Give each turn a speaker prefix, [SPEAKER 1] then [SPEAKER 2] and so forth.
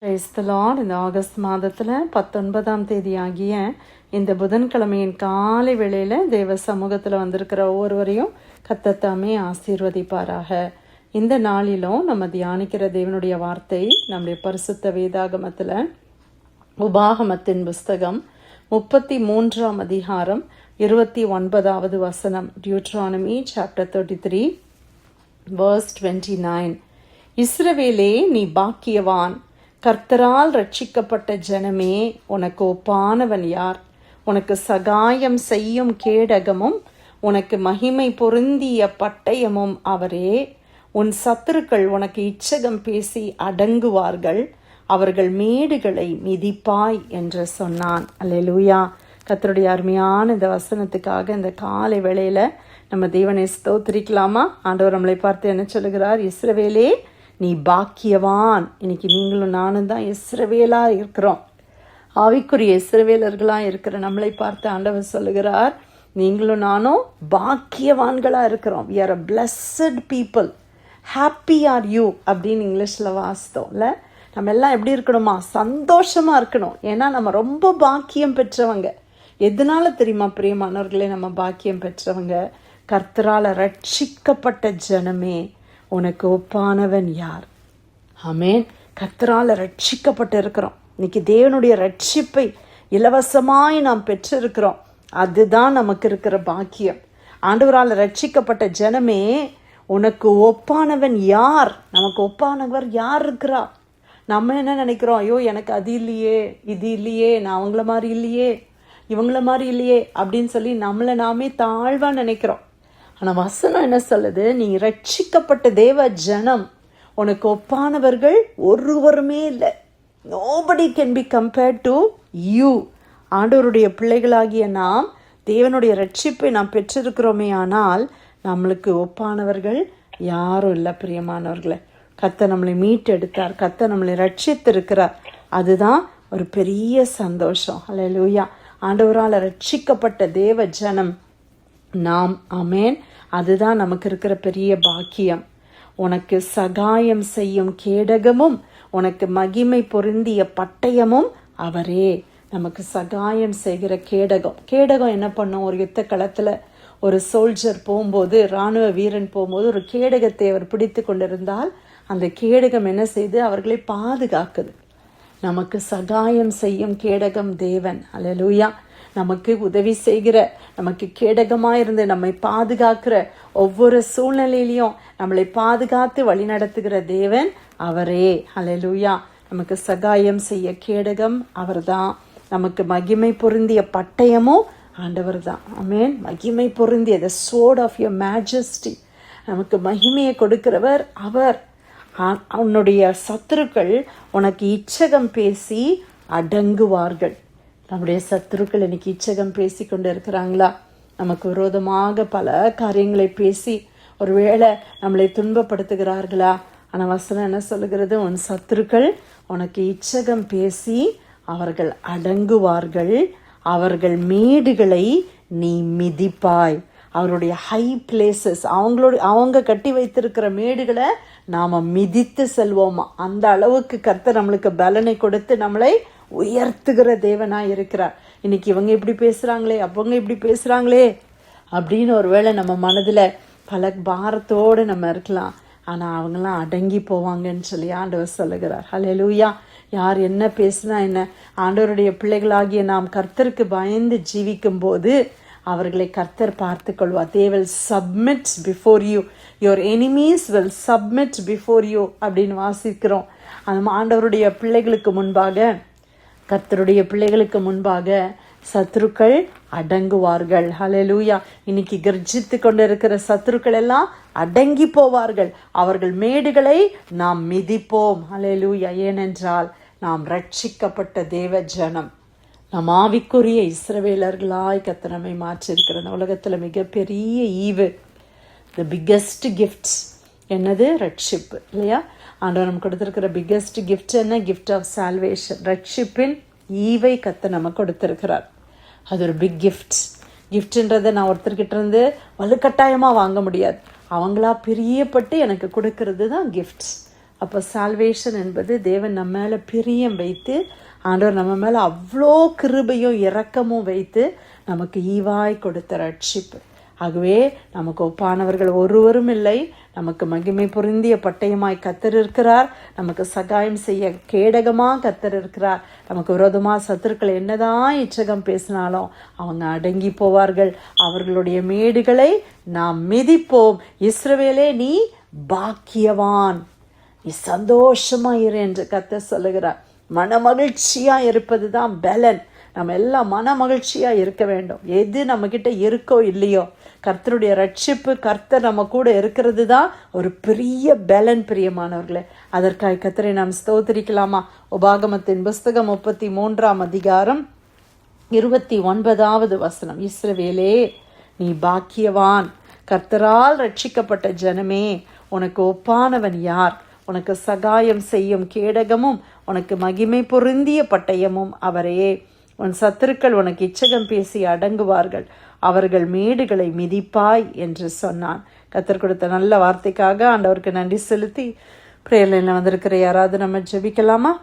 [SPEAKER 1] Praise the Lord. இந்த August மாதத்தில் 19ஆம் தேதி ஆகிய இந்த புதன்கிழமையின் காலை வேளையில் தேவ சமூகத்தில் வந்திருக்கிற ஒவ்வொருவரையும் கர்த்தர் ஆசீர்வதிப்பாராக. இந்த நாளிலும் நம்ம தியானிக்கிற தேவனுடைய வார்த்தை நம்முடைய பரிசுத்த வேதாகமத்தில் உபாகமத்தின் புஸ்தகம் 33ஆம் அதிகாரம் 29வது வசனம். Deuteronomy chapter 33 verse 29. இஸ்ரவேலே, நீ பாக்கியவான், கர்த்தரால் ரட்சிக்கப்பட்ட ஜனமே, உனக்கு ஒப்பானவன் யார்? உனக்கு சகாயம் செய்யும் கேடகமும் உனக்கு மகிமை பொருந்திய பட்டயமும் அவரே. உன் சத்துருக்கள் உனக்கு இச்சகம் பேசி அடங்குவார்கள், அவர்கள் மேடுகளை மிதிப்பாய் என்று சொன்னான். அல்லேலூயா. கர்த்தருடைய அருமையான இந்த வசனத்துக்காக இந்த காலை வேளையில் நம்ம தேவனை ஸ்தோத்திரிக்கலாமா? ஆண்டவர் நம்மளை பார்த்து என்ன சொல்லுகிறார்? இஸ்ரவேலே, நீ பாக்கியவான். இன்னைக்கு நீங்களும் நானும் தான் இஸ்ரவேலாக இருக்கிறோம். ஆவிக்குரிய இஸ்ரவேலர்களாக இருக்கிற நம்மளை பார்த்து ஆண்டவர் சொல்லுகிறார், நீங்களும் நானும் பாக்கியவான்களாக இருக்கிறோம். we are a blessed people. happy are you அப்படின்னு இங்கிலீஷில் வாசித்தோம்ல. நம்ம எல்லாம் எப்படி இருக்கணுமா? சந்தோஷமாக இருக்கணும். ஏன்னா நம்ம ரொம்ப பாக்கியம் பெற்றவங்க. எதனால தெரியுமா பிரியமானவர்களே நம்ம பாக்கியம் பெற்றவங்க? கர்த்தரால் ரட்சிக்கப்பட்ட ஜனமே, உனக்கு ஒப்பானவன் யார்? ஆமென். கர்த்தரால் ரட்சிக்கப்பட்டு இருக்கிறோம். இன்னைக்கு தேவனுடைய ரட்சிப்பை இலவசமாய் நாம் பெற்றிருக்கிறோம். அதுதான் நமக்கு இருக்கிற பாக்கியம். ஆண்டவரால் ரட்சிக்கப்பட்ட ஜனமே, உனக்கு ஒப்பானவன் யார்? நமக்கு ஒப்பானவர் யார் இருக்கிறா? நம்ம என்ன நினைக்கிறோம்? ஐயோ, எனக்கு அது இல்லையே, இது இல்லையே, நான் அவங்கள மாதிரி இல்லையே, இவங்கள மாதிரி இல்லையே அப்படின்னு சொல்லி நம்மளை நாமே தாழ்வா நினைக்கிறோம். ஆனால் வசனம் என்ன சொல்லுது? நீ ரட்சிக்கப்பட்ட தேவ ஜனம், உனக்கு ஒப்பானவர்கள் ஒருவருமே இல்லை. Nobody can be compared to you. ஆண்டவருடைய பிள்ளைகளாகிய நாம் தேவனுடைய ரட்சிப்பை நாம் பெற்றிருக்கிறோமே, ஆனால் நம்மளுக்கு ஒப்பானவர்கள் யாரும் இல்லை. பிரியமானவர்களே, கர்த்தர் நம்மளை மீட்டெடுத்தார், கர்த்தர் நம்மளை ரட்சித்திருக்கிறார். அதுதான் ஒரு பெரிய சந்தோஷம். அல்லேலூயா. ஆண்டவரால் ரட்சிக்கப்பட்ட தேவ ஜனம் நாம். ஆமென். அதுதான் நமக்கு இருக்கிற பெரிய பாக்கியம். உனக்கு சகாயம் செய்யும் கேடகமும் உனக்கு மகிமை பொருந்திய பட்டயமும் அவரே. நமக்கு சகாயம் செய்கிற கேடகம். கேடகம் என்ன பண்ணும்? ஒரு யுத்த களத்தில் ஒரு சோல்ஜர் போகும்போது, இராணுவ வீரன் போகும்போது ஒரு கேடகத்தை அவர் பிடித்து கொண்டிருந்தால் அந்த கேடகம் என்ன செய்து அவர்களை பாதுகாக்குது. நமக்கு சகாயம் செய்யும் கேடகம் தேவன். அல்லேலூயா. நமக்கு உதவி செய்கிற, நமக்கு கேடகமாக இருந்து நம்மை பாதுகாக்கிற, ஒவ்வொரு சூழ்நிலையிலையும் நம்மளை பாதுகாத்து வழி நடத்துகிற தேவன் அவரே. அல்லேலூயா. நமக்கு சகாயம் செய்ய கேடகம் அவர் தான். நமக்கு மகிமை பொருந்திய பட்டயமும் ஆண்டவர் தான். ஆமென். மகிமை பொருந்திய the sword of your majesty. நமக்கு மகிமையை கொடுக்கிறவர் அவர். உன்னுடைய சத்துருக்கள் உனக்கு இச்சகம் பேசி அடங்குவார்கள். நம்முடைய சத்துருக்கள் இன்னைக்கு இச்சகம் பேசி கொண்டு இருக்கிறாங்களா? நமக்கு விரோதமாக பல காரியங்களை பேசி ஒருவேளை நம்மளை துன்பப்படுத்துகிறார்களா? ஆனால் வசனம் என்ன சொல்லுகிறது? உன் சத்துருக்கள் உனக்கு இச்சகம் பேசி அவர்கள் அடங்குவார்கள், அவர்கள் மேடுகளை நீ மிதிப்பாய். அவருடைய ஹை பிளேசஸ், அவங்க கட்டி வைத்திருக்கிற மேடுகளை நாம் மிதித்து செல்வோமா? அந்த அளவுக்கு கர்த்தர் நம்மளுக்கு பலனை கொடுத்து நம்மளை உயர்த்துகிற தேவனாக இருக்கிறார். இன்னைக்கு இவங்க இப்படி பேசுகிறாங்களே, அவங்க இப்படி பேசுகிறாங்களே அப்படின்னு ஒருவேளை நம்ம மனதில் பல பாரத்தோடு நம்ம இருக்கலாம். ஆனால் அவங்களாம் அடங்கி போவாங்கன்னு சொல்லி ஆண்டவர் சொல்லுகிறார். அல்லேலூயா. யார் என்ன பேசுனா என்ன? ஆண்டவருடைய பிள்ளைகளாகிய நாம் கர்த்தருக்கு பயந்து ஜீவிக்கும் போது அவர்களை கர்த்தர் பார்த்து கொள்வார். they will submit before you, your enemies will submit before you அப்படின்னு வாசிக்கிறோம். அந்த ஆண்டவருடைய பிள்ளைகளுக்கு முன்பாக, கர்த்தருடைய பிள்ளைகளுக்கு முன்பாக சத்துருக்கள் அடங்குவார்கள். ஹல்லேலூயா. இன்னைக்கு கர்ஜித்து கொண்டு இருக்கிற சத்துருக்கள் எல்லாம் அடங்கி போவார்கள். அவர்கள் மேடுகளை நாம் மிதிப்போம். ஹல்லேலூயா. ஏனென்றால் நாம் ரட்சிக்கப்பட்ட தேவ ஜனம். நம் ஆவிக்குரிய இஸ்ரவேலர்களாய் கர்த்தர் நம்மை மாற்றிருக்கிற இந்த உலகத்தில் மிகப்பெரிய ஈவு, த பிக்கஸ்ட் கிஃப்ட் என்னது? ரட்சிப்பு. இல்லையா? ஆண்டவர் நமக்கு கொடுத்திருக்கிற பிக்கஸ்ட் கிஃப்ட் என்ன? Gift of salvation. ரட்சிப்பின் ஈவை கர்த்தர் நமக்கு கொடுத்திருக்கிறார். அது ஒரு பிக் கிஃப்ட். கிஃப்ட்ன்றதை நான் ஒருத்தர்கிட்ட இருந்து வலுக்கட்டாயமாக வாங்க முடியாது. அவங்களா பிரியப்பட்டு எனக்கு கொடுக்கறது தான் கிஃப்ட். அப்போ சால்வேஷன் என்பது தேவன் நம்ம மேலே பிரியம் வைத்து, ஆண்டவர் நம்ம மேலே அவ்வளோ கிருபையும் இரக்கமும் வைத்து நமக்கு ஈவாய் கொடுத்த ரட்சிப்பு. ஆகவே நமக்கு ஒப்பானவர்கள் ஒருவரும் இல்லை. நமக்கு மகிமை பொருந்திய பட்டயமாய் கர்த்தர் இருக்கிறார். நமக்கு சகாயம் செய்ய கேடகமாக கர்த்தர் இருக்கிறார். நமக்கு விரோதமாக சத்துருக்கள் என்னதான் இச்சகம் பேசினாலும் அவங்க அடங்கி போவார்கள். அவர்களுடைய மேடுகளை நாம் மிதிப்போம். இஸ்ரவேலே, நீ பாக்கியவான், நீ சந்தோஷமா இரு என்று கர்த்தர் சொல்லுகிறார். மனமகிழ்ச்சியா இருப்பது தான் பலன். நம்ம எல்லாம் மன மகிழ்ச்சியா இருக்க வேண்டும். எது நம்ம கிட்ட இருக்கோ இல்லையோ, கர்த்தருடைய ரட்சிப்பு, கர்த்தர் நம்ம கூட இருக்கிறது தான் ஒரு பெரிய பலன். பிரியமானவர்களே, அதற்காக கர்த்தரை நாம் ஸ்தோத்திரிக்கலாமா? உபாகமத்தின் புஸ்தகம் 33ஆம் அதிகாரம் 29வது வசனம். இஸ்ரவேலே, நீ பாக்கியவான், கர்த்தரால் ரட்சிக்கப்பட்ட ஜனமே, உனக்கு ஒப்பானவன் யார்? உனக்கு சகாயம் செய்யும் கேடகமும் உனக்கு மகிமை பொருந்திய பட்டயமும் அவரே. உன் சத்துருக்கள் உனக்கு இச்சகம் பேசி அடங்குவார்கள், அவர்கள் மேடுகளை மிதிப்பாய் என்று சொன்னான். கர்த்தர் கொடுத்த நல்ல வார்த்தைக்காக ஆண்டவருக்கு நன்றி செலுத்தி பிரேயர்லைனில் வந்திருக்கிற யாராவது நம்ம ஜெபிக்கலாமா?